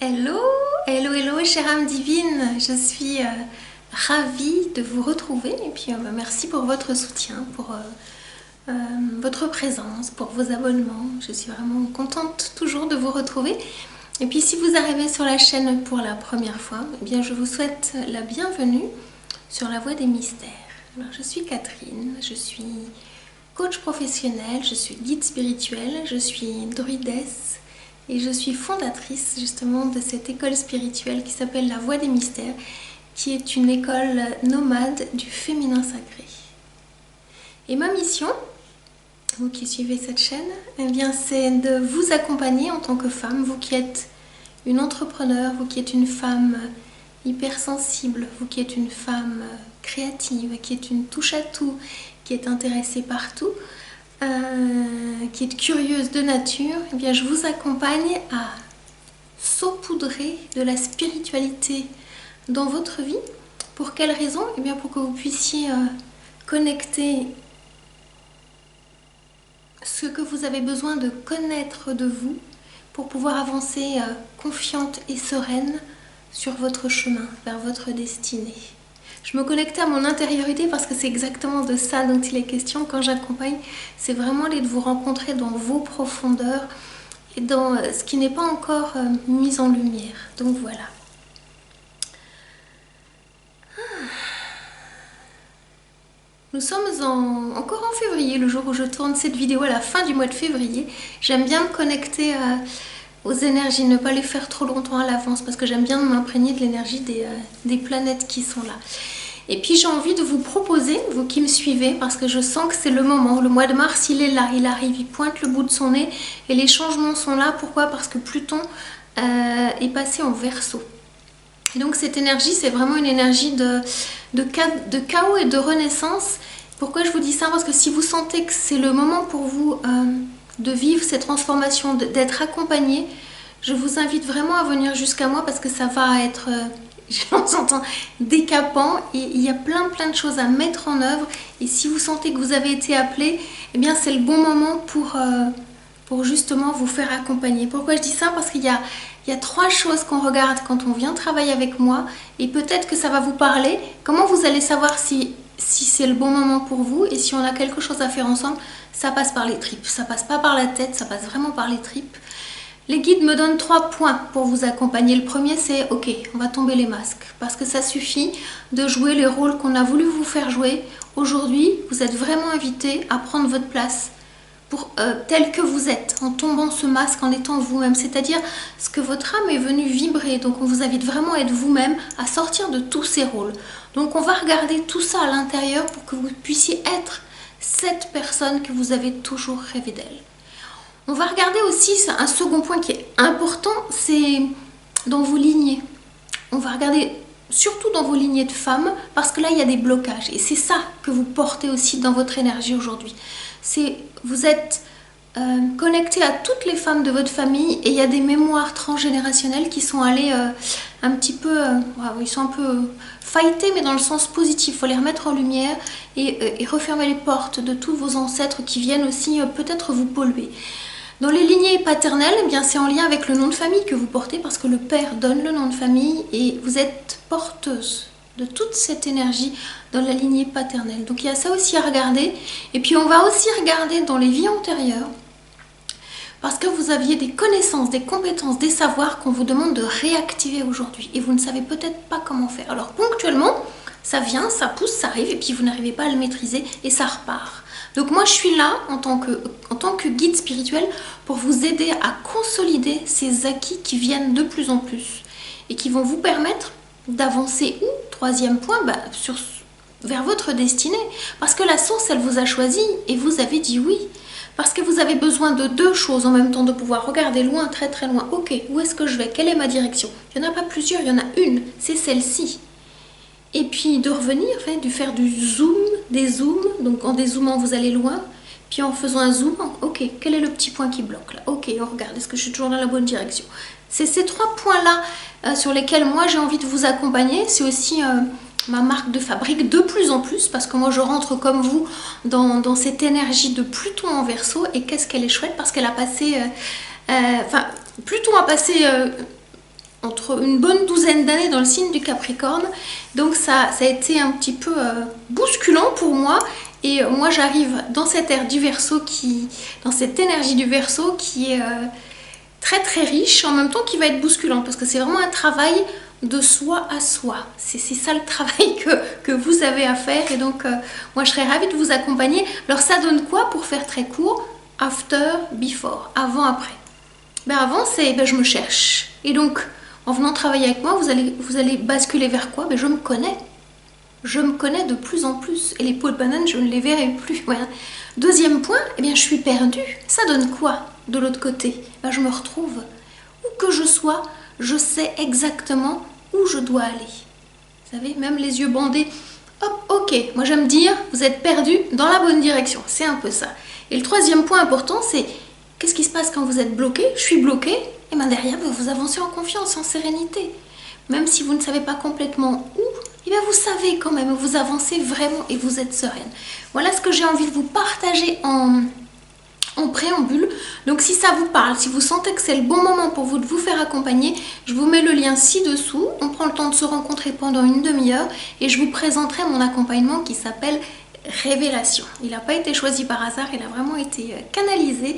Hello, hello, hello, chère âme divine, je suis ravie de vous retrouver et puis merci pour votre soutien, pour votre présence, pour vos abonnements. Je suis vraiment contente toujours de vous retrouver. Et puis si vous arrivez sur la chaîne pour la première fois, eh bien je vous souhaite la bienvenue sur la voie des mystères. Alors je suis Catherine, je suis coach professionnel, je suis guide spirituel, je suis druidesse. Et je suis fondatrice justement de cette école spirituelle qui s'appelle la Voie des Mystères, qui est une école nomade du féminin sacré. Et ma mission, vous qui suivez cette chaîne, eh bien c'est de vous accompagner en tant que femme, vous qui êtes une entrepreneure, vous qui êtes une femme hypersensible, vous qui êtes une femme créative, qui est une touche-à-tout, qui est intéressée par tout, qui est curieuse de nature, eh bien je vous accompagne à saupoudrer de la spiritualité dans votre vie. Pour quelle raison? Eh bien pour que vous puissiez connecter ce que vous avez besoin de connaître de vous pour pouvoir avancer confiante et sereine sur votre chemin vers votre destinée. Je me connectais à mon intériorité parce que c'est exactement de ça dont il est question quand j'accompagne. C'est vraiment aller de vous rencontrer dans vos profondeurs et dans ce qui n'est pas encore mis en lumière. Donc voilà. Nous sommes encore en février, le jour où je tourne cette vidéo, à la fin du mois de février. J'aime bien me connecter aux énergies, ne pas les faire trop longtemps à l'avance parce que j'aime bien m'imprégner de l'énergie des planètes qui sont là. Et puis j'ai envie de vous proposer, vous qui me suivez, parce que je sens que c'est le moment. Le mois de mars, il est là, il arrive, il pointe le bout de son nez et les changements sont là. Pourquoi? Parce que Pluton est passé en Verseau. Et donc cette énergie, c'est vraiment une énergie de chaos et de renaissance. Pourquoi je vous dis ça? Parce que si vous sentez que c'est le moment pour vous de vivre cette transformation, d'être accompagné, je vous invite vraiment à venir jusqu'à moi parce que ça va être, j'entends, décapant et il y a plein de choses à mettre en œuvre. Et si vous sentez que vous avez été appelé, eh bien c'est le bon moment pour justement vous faire accompagner. Pourquoi je dis ça? Parce qu'il y a 3 choses qu'on regarde quand on vient travailler avec moi et peut-être que ça va vous parler. Comment vous allez savoir si c'est le bon moment pour vous et si on a quelque chose à faire ensemble? Ça passe par les tripes, ça passe pas par la tête, ça passe vraiment par les tripes. Les guides me donnent 3 points pour vous accompagner. Le premier, c'est ok, on va tomber les masques parce que ça suffit de jouer les rôles qu'on a voulu vous faire jouer. Aujourd'hui, vous êtes vraiment invité à prendre votre place pour tel que vous êtes, en tombant ce masque, en étant vous-même, c'est-à-dire ce que votre âme est venue vibrer. Donc on vous invite vraiment à être vous-même, à sortir de tous ces rôles. Donc on va regarder tout ça à l'intérieur pour que vous puissiez être cette personne que vous avez toujours rêvé d'elle. On va regarder aussi un second point qui est important, c'est dans vos lignées. On va regarder surtout dans vos lignées de femmes, parce que là il y a des blocages et c'est ça que vous portez aussi dans votre énergie aujourd'hui. Vous êtes connecté à toutes les femmes de votre famille et il y a des mémoires transgénérationnelles qui sont allées un petit peu, ils sont un peu fightés mais dans le sens positif. Il faut les remettre en lumière et refermer les portes de tous vos ancêtres qui viennent aussi peut-être vous polluer. Dans les lignées paternelles, eh bien c'est en lien avec le nom de famille que vous portez parce que le père donne le nom de famille et vous êtes porteuse de toute cette énergie dans la lignée paternelle. Donc il y a ça aussi à regarder. Et puis on va aussi regarder dans les vies antérieures parce que vous aviez des connaissances, des compétences, des savoirs qu'on vous demande de réactiver aujourd'hui et vous ne savez peut-être pas comment faire. Alors ponctuellement, ça vient, ça pousse, ça arrive et puis vous n'arrivez pas à le maîtriser et ça repart. Donc moi je suis là en tant que guide spirituel pour vous aider à consolider ces acquis qui viennent de plus en plus et qui vont vous permettre d'avancer où? Troisième point, vers votre destinée. Parce que la source, elle vous a choisi et vous avez dit oui. Parce que vous avez besoin de 2 choses en même temps, de pouvoir regarder loin, très très loin. Ok, où est-ce que je vais? Quelle est ma direction? Il n'y en a pas plusieurs, il y en a une, c'est celle-ci. Et puis de revenir, de faire du zoom, des zooms. Donc en dézoomant, vous allez loin. Puis en faisant un zoom, ok, quel est le petit point qui bloque là? Ok, on regarde, est-ce que je suis toujours dans la bonne direction? C'est ces 3 points-là sur lesquels moi j'ai envie de vous accompagner. C'est aussi ma marque de fabrique de plus en plus parce que moi je rentre comme vous dans cette énergie de Pluton en Verseau. Et qu'est-ce qu'elle est chouette parce qu'elle a passé... Pluton a passé entre une bonne douzaine d'années dans le signe du Capricorne. Donc ça a été un petit peu bousculant pour moi. Et moi j'arrive dans cette ère du Verseau, dans cette énergie du Verseau qui est très très riche, en même temps qui va être bousculant, parce que c'est vraiment un travail de soi à soi. C'est ça le travail que vous avez à faire. Et donc moi je serais ravie de vous accompagner. Alors ça donne quoi, pour faire très court? After, before, avant, après. Ben avant c'est je me cherche. Et donc en venant travailler avec moi, vous allez basculer vers quoi? Je me connais. Je me connais de plus en plus. Et les peaux de banane, je ne les verrai plus. Voilà. Deuxième point, je suis perdue. Ça donne quoi de l'autre côté? Je me retrouve. Où que je sois, je sais exactement où je dois aller. Vous savez, même les yeux bandés. Hop, ok. Moi j'aime dire, vous êtes perdu dans la bonne direction. C'est un peu ça. Et le troisième point important, c'est qu'est-ce qui se passe quand vous êtes bloqué? Je suis bloquée. Et derrière, vous avancez en confiance, en sérénité. Même si vous ne savez pas complètement où, vous savez quand même, vous avancez vraiment et vous êtes sereine. Voilà ce que j'ai envie de vous partager en préambule. Donc si ça vous parle, si vous sentez que c'est le bon moment pour vous de vous faire accompagner, je vous mets le lien ci-dessous. On prend le temps de se rencontrer pendant une demi-heure et je vous présenterai mon accompagnement qui s'appelle Révélation. Il n'a pas été choisi par hasard, il a vraiment été canalisé,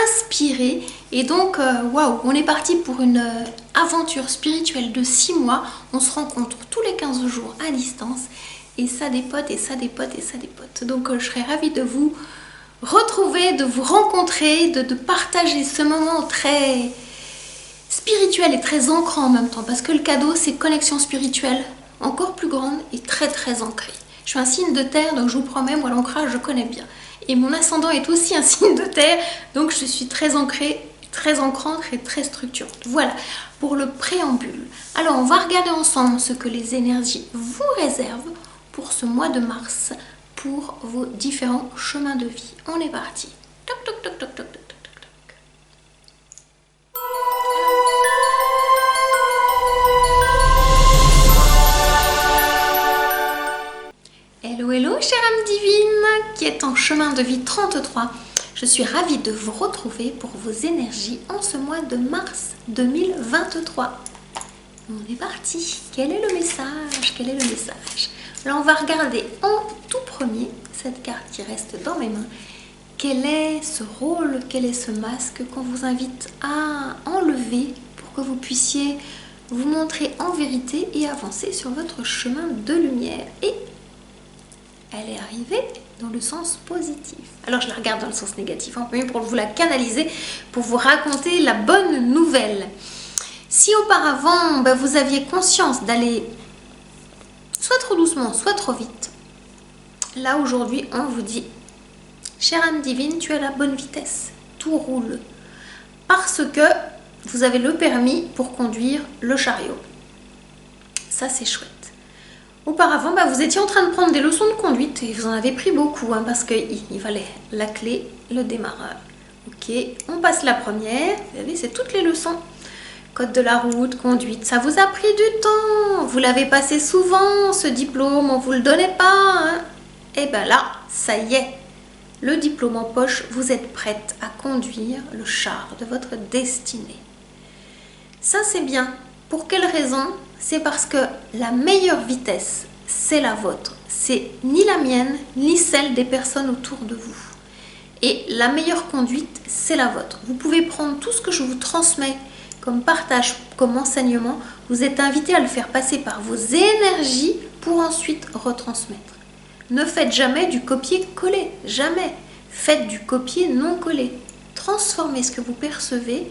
inspiré. Et donc, waouh, on est parti pour une aventure spirituelle de 6 mois. On se rencontre tous les 15 jours à distance. Et ça dépote, et ça dépote, et ça dépote. Donc, je serais ravie de vous retrouver, de vous rencontrer, de partager ce moment très spirituel et très ancrant en même temps. Parce que le cadeau, c'est connexion spirituelle encore plus grande et très très ancrée. Je suis un signe de terre, donc je vous promets, moi l'ancrage, je connais bien. Et mon ascendant est aussi un signe de terre, donc je suis très ancrée, très ancrante et très structurante. Voilà pour le préambule. Alors on va regarder ensemble ce que les énergies vous réservent pour ce mois de mars, pour vos différents chemins de vie. On est parti. Toc toc toc toc toc toc toc toc. Hello hello chère âme divine qui est en chemin de vie 33. Je suis ravie de vous retrouver pour vos énergies en ce mois de mars 2023. On est parti. Quel est le message? Quel est le message? Là, on va regarder en tout premier cette carte qui reste dans mes mains. Quel est ce rôle, quel est ce masque qu'on vous invite à enlever pour que vous puissiez vous montrer en vérité et avancer sur votre chemin de lumière. Et elle est arrivée dans le sens positif. Alors je la regarde dans le sens négatif, un peu mieux pour vous la canaliser, pour vous raconter la bonne nouvelle. Si auparavant vous aviez conscience d'aller soit trop doucement, soit trop vite, là aujourd'hui on vous dit, chère âme divine, tu as la bonne vitesse, tout roule. Parce que vous avez le permis pour conduire le chariot. Ça c'est chouette. Auparavant, vous étiez en train de prendre des leçons de conduite et vous en avez pris beaucoup parce qu'il fallait la clé, le démarrage. Ok, on passe la première, vous savez, c'est toutes les leçons. Code de la route, conduite, ça vous a pris du temps. Vous l'avez passé souvent, ce diplôme, on ne vous le donnait pas. Et là, ça y est, le diplôme en poche, vous êtes prête à conduire le char de votre destinée. Ça, c'est bien. Pour quelle raison? C'est parce que la meilleure vitesse, c'est la vôtre. C'est ni la mienne, ni celle des personnes autour de vous. Et la meilleure conduite, c'est la vôtre. Vous pouvez prendre tout ce que je vous transmets comme partage, comme enseignement. Vous êtes invité à le faire passer par vos énergies pour ensuite retransmettre. Ne faites jamais du copier-coller, jamais. Faites du copier non collé. Transformez ce que vous percevez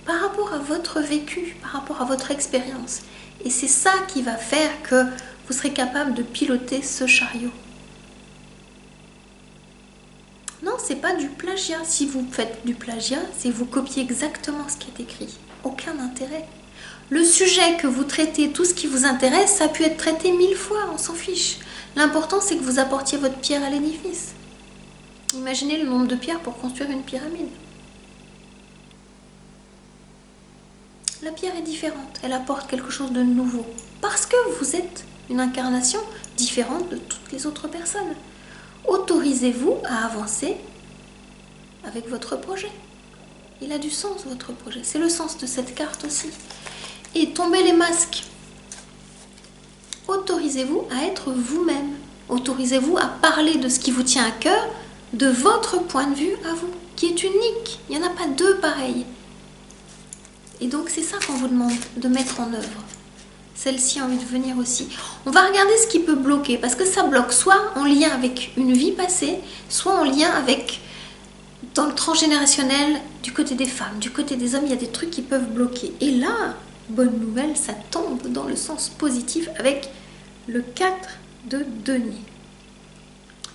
par rapport à votre vécu, par rapport à votre expérience. Et c'est ça qui va faire que vous serez capable de piloter ce chariot. Non, c'est pas du plagiat. Si vous faites du plagiat, c'est vous copiez exactement ce qui est écrit. Aucun intérêt. Le sujet que vous traitez, tout ce qui vous intéresse, ça peut être traité 1000 fois, on s'en fiche. L'important, c'est que vous apportiez votre pierre à l'édifice. Imaginez le nombre de pierres pour construire une pyramide. La pierre est différente, elle apporte quelque chose de nouveau. Parce que vous êtes une incarnation différente de toutes les autres personnes. Autorisez-vous à avancer avec votre projet. Il a du sens, votre projet. C'est le sens de cette carte aussi. Et tombez les masques. Autorisez-vous à être vous-même. Autorisez-vous à parler de ce qui vous tient à cœur, de votre point de vue à vous, qui est unique. Il n'y en a pas deux pareils. Et donc c'est ça qu'on vous demande de mettre en œuvre. Celle-ci a envie de venir aussi. On va regarder ce qui peut bloquer, parce que ça bloque soit en lien avec une vie passée, soit en lien avec, dans le transgénérationnel, du côté des femmes, du côté des hommes, il y a des trucs qui peuvent bloquer. Et là, bonne nouvelle, ça tombe dans le sens positif avec le 4 de denier.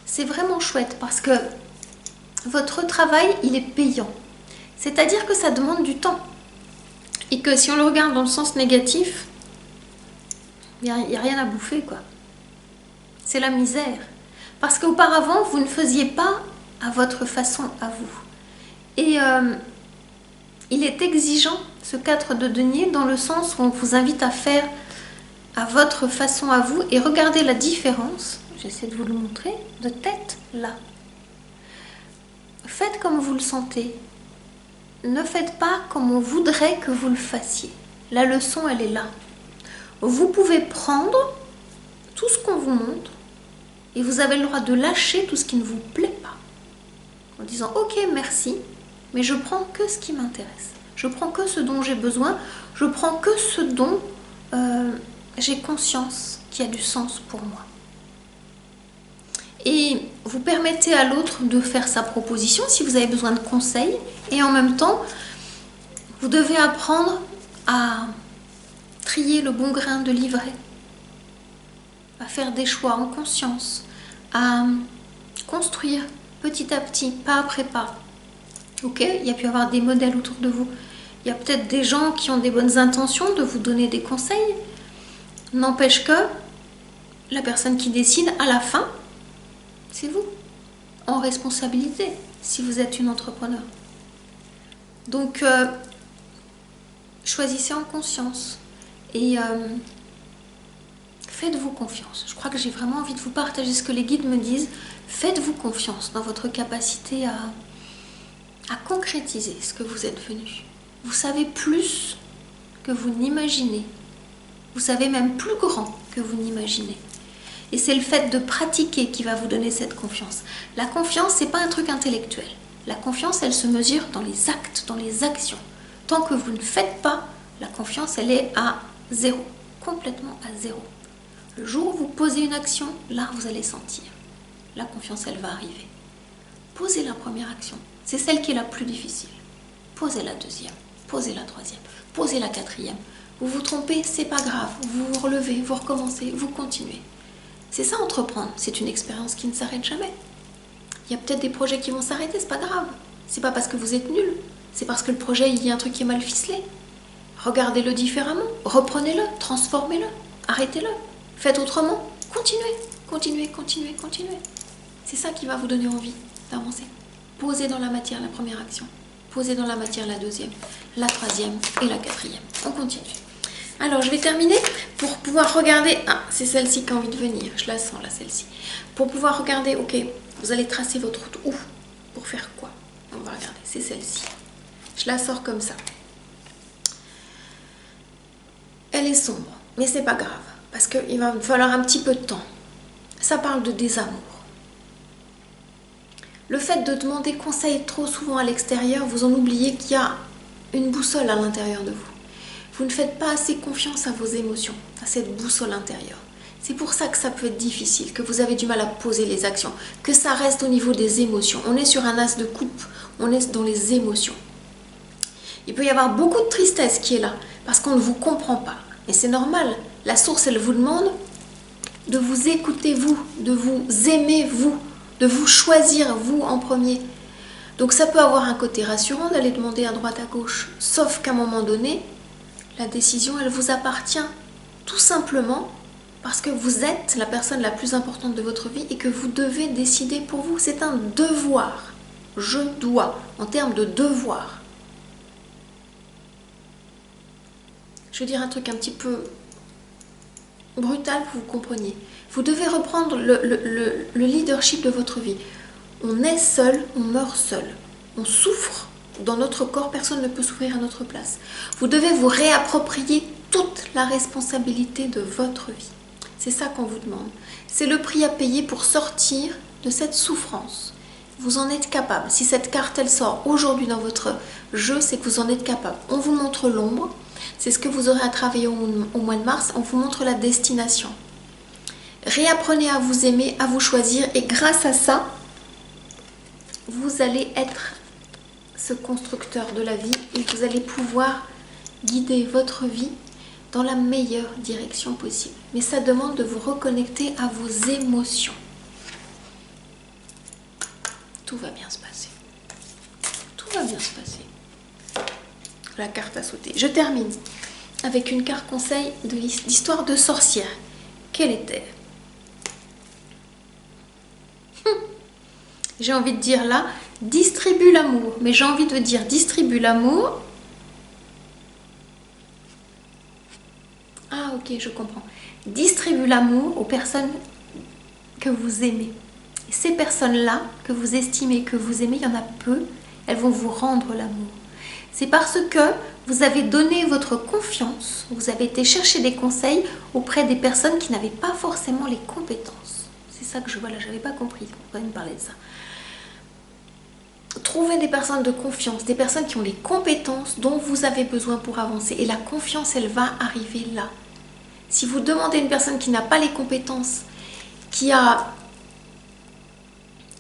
C'est vraiment chouette parce que votre travail, il est payant. C'est-à-dire que ça demande du temps. Et que si on le regarde dans le sens négatif, il n'y a rien à bouffer, quoi. C'est la misère. Parce qu'auparavant, vous ne faisiez pas à votre façon à vous. Et il est exigeant, ce 4 de denier, dans le sens où on vous invite à faire à votre façon à vous. Et regardez la différence, j'essaie de vous le montrer, de tête, là. Faites comme vous le sentez. Ne faites pas comme on voudrait que vous le fassiez. La leçon, elle est là. Vous pouvez prendre tout ce qu'on vous montre et vous avez le droit de lâcher tout ce qui ne vous plaît pas. En disant, ok, merci, mais je prends que ce qui m'intéresse. Je prends que ce dont j'ai besoin. Je prends que ce dont j'ai conscience qui a du sens pour moi. Et vous permettez à l'autre de faire sa proposition si vous avez besoin de conseils. Et en même temps, vous devez apprendre à trier le bon grain de l'ivraie, à faire des choix en conscience, à construire petit à petit, pas après pas. Ok, il y a pu y avoir des modèles autour de vous. Il y a peut-être des gens qui ont des bonnes intentions de vous donner des conseils. N'empêche que la personne qui décide à la fin, c'est vous, en responsabilité, si vous êtes une entrepreneur. Donc, choisissez en conscience et faites-vous confiance. Je crois que j'ai vraiment envie de vous partager ce que les guides me disent. Faites-vous confiance dans votre capacité à concrétiser ce que vous êtes venu. Vous savez plus que vous n'imaginez. Vous savez même plus grand que vous n'imaginez. Et c'est le fait de pratiquer qui va vous donner cette confiance. La confiance, c'est pas un truc intellectuel. La confiance, elle se mesure dans les actes, dans les actions. Tant que vous ne faites pas, la confiance, elle est à zéro. Complètement à zéro. Le jour où vous posez une action, là, vous allez sentir. La confiance, elle va arriver. Posez la première action. C'est celle qui est la plus difficile. Posez la deuxième. Posez la troisième. Posez la quatrième. Vous vous trompez, c'est pas grave. Vous vous relevez, vous recommencez, vous continuez. C'est ça, entreprendre. C'est une expérience qui ne s'arrête jamais. Il y a peut-être des projets qui vont s'arrêter, c'est pas grave. C'est pas parce que vous êtes nul. C'est parce que le projet, il y a un truc qui est mal ficelé. Regardez-le différemment. Reprenez-le. Transformez-le. Arrêtez-le. Faites autrement. Continuez. Continuez, continuez, continuez. C'est ça qui va vous donner envie d'avancer. Posez dans la matière la première action. Posez dans la matière la deuxième, la troisième et la quatrième. On continue. Alors, je vais terminer pour pouvoir regarder... Ah, c'est celle-ci qui a envie de venir. Je la sens, là, celle-ci. Pour pouvoir regarder, ok, vous allez tracer votre route où? Pour faire quoi? On va regarder, c'est celle-ci. Je la sors comme ça. Elle est sombre, mais c'est pas grave. Parce qu'il va falloir un petit peu de temps. Ça parle de désamour. Le fait de demander conseil trop souvent à l'extérieur, vous en oubliez qu'il y a une boussole à l'intérieur de vous. Vous ne faites pas assez confiance à vos émotions, à cette boussole intérieure. C'est pour ça que ça peut être difficile, que vous avez du mal à poser les actions, que ça reste au niveau des émotions. On est sur un as de coupe, on est dans les émotions. Il peut y avoir beaucoup de tristesse qui est là, parce qu'on ne vous comprend pas. Et c'est normal, la source, elle vous demande de vous écouter vous, de vous aimer vous, de vous choisir vous en premier. Donc ça peut avoir un côté rassurant d'aller demander à droite à gauche, sauf qu'à un moment donné, la décision, elle vous appartient tout simplement parce que vous êtes la personne la plus importante de votre vie et que vous devez décider pour vous. C'est un devoir. Je dois, en termes de devoir. Je vais dire un truc un petit peu brutal pour que vous compreniez. Vous devez reprendre le leadership de votre vie. On est seul, on meurt seul. On souffre dans notre corps, personne ne peut souffrir à notre place. Vous devez vous réapproprier toute la responsabilité de votre vie. C'est ça qu'on vous demande. C'est le prix à payer pour sortir de cette souffrance. Vous en êtes capable. Si cette carte, elle sort aujourd'hui dans votre jeu, c'est que vous en êtes capable. On vous montre l'ombre. C'est ce que vous aurez à travailler au mois de mars. On vous montre la destination. Réapprenez à vous aimer, à vous choisir. Et grâce à ça, vous allez être ce constructeur de la vie. Et vous allez pouvoir guider votre vie dans la meilleure direction possible. Mais ça demande de vous reconnecter à vos émotions. Tout va bien se passer. Tout va bien se passer. La carte a sauté. Je termine avec une carte conseil d'histoire de sorcière. Quelle est-elle? J'ai envie de dire là, distribue l'amour. Mais j'ai envie de dire distribue l'amour. Ah ok, je comprends. Distribue l'amour aux personnes que vous aimez. Et ces personnes-là, que vous estimez, que vous aimez, il y en a peu, elles vont vous rendre l'amour. C'est parce que vous avez donné votre confiance, vous avez été chercher des conseils auprès des personnes qui n'avaient pas forcément les compétences. C'est ça que je vois là, je n'avais pas compris, on va me parler de ça. Trouvez des personnes de confiance, des personnes qui ont les compétences dont vous avez besoin pour avancer. Et la confiance, elle va arriver là. Si vous demandez à une personne qui n'a pas les compétences, qui est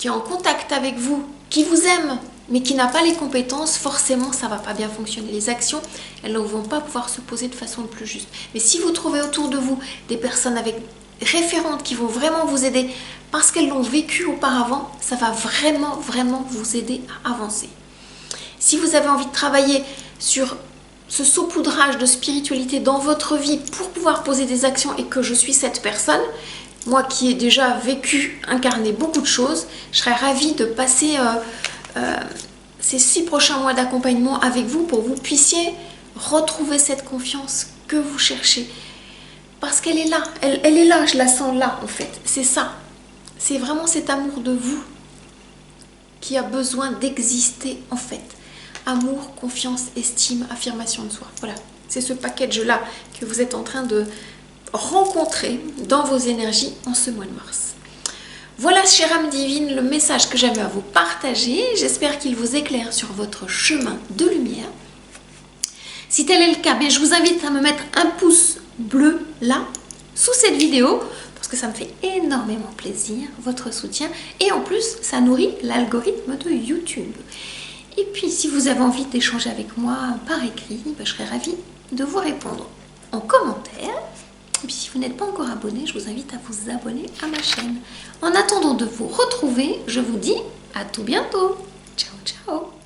en contact avec vous, qui vous aime, mais qui n'a pas les compétences, forcément, ça ne va pas bien fonctionner. Les actions, elles ne vont pas pouvoir se poser de façon plus juste. Mais si vous trouvez autour de vous des personnes avec référentes qui vont vraiment vous aider parce qu'elles l'ont vécu auparavant, ça va vraiment, vraiment vous aider à avancer. Si vous avez envie de travailler sur ce saupoudrage de spiritualité dans votre vie pour pouvoir poser des actions et que je suis cette personne, moi qui ai déjà vécu, incarné beaucoup de choses, je serais ravie de passer ces 6 prochains mois d'accompagnement avec vous pour que vous puissiez retrouver cette confiance que vous cherchez. Parce qu'elle est là, elle est là, je la sens là en fait. C'est ça, c'est vraiment cet amour de vous qui a besoin d'exister en fait. Amour, confiance, estime, affirmation de soi. Voilà, c'est ce package-là que vous êtes en train de rencontrer dans vos énergies en ce mois de mars. Voilà, chère âme divine, le message que j'avais à vous partager. J'espère qu'il vous éclaire sur votre chemin de lumière. Si tel est le cas, je vous invite à me mettre un pouce bleu là, sous cette vidéo, parce que ça me fait énormément plaisir, votre soutien. Et en plus, ça nourrit l'algorithme de YouTube. Et puis, si vous avez envie d'échanger avec moi par écrit, je serai ravie de vous répondre en commentaire. Et puis, si vous n'êtes pas encore abonné, je vous invite à vous abonner à ma chaîne. En attendant de vous retrouver, je vous dis à tout bientôt. Ciao, ciao.